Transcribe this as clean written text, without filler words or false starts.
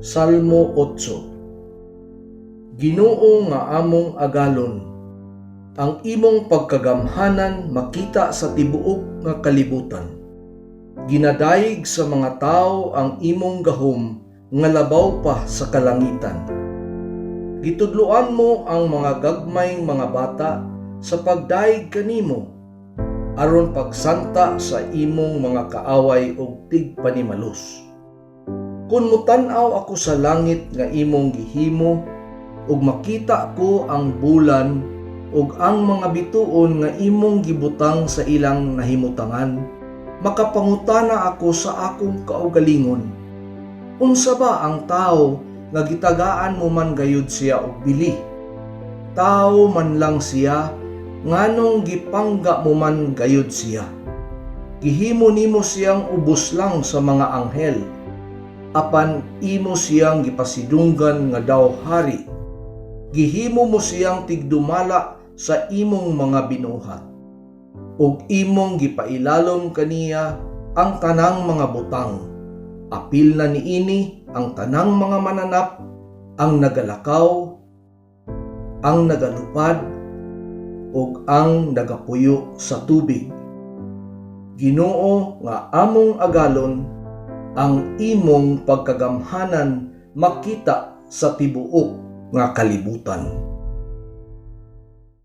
Salmo 8. Ginoo nga among agalon, ang imong pagkagamhanan makita sa tibuok nga kalibutan. Ginadayeg sa mga tao ang imong gahom nga labaw pa sa kalangitan. Gitudloan mo ang mga gagmayng mga bata sa pagdaig kanimo, aron pagsanta sa imong mga kaaway ug tigpanimalos. Kung mutan-aw ako sa langit nga imong gihimo, ug makita ko ang bulan ug ang mga bituon nga imong gibutang sa ilang nahimutangan, makapangutana ako sa akong kaugalingon. Unsa ba ang tao nga gitagaan mo man gayud siya og bili? Tao man lang siya, nganong gipangga mo man gayud siya? Gihimo nimo siyang ubos lang sa mga anghel, apan imo siyang gipasidunggan nga daw hari. Gihimo mo siyang tigdumala sa imong mga binuhat, ug imong gipailalom kaniya ang tanang mga butang. Apil na niini ang tanang mga mananap, ang nagalakaw, ang nagalupad, ug ang nagapuyo sa tubig. Ginoo nga among agalon, ang imong pagkagamhanan makita sa tibuok nga kalibutan.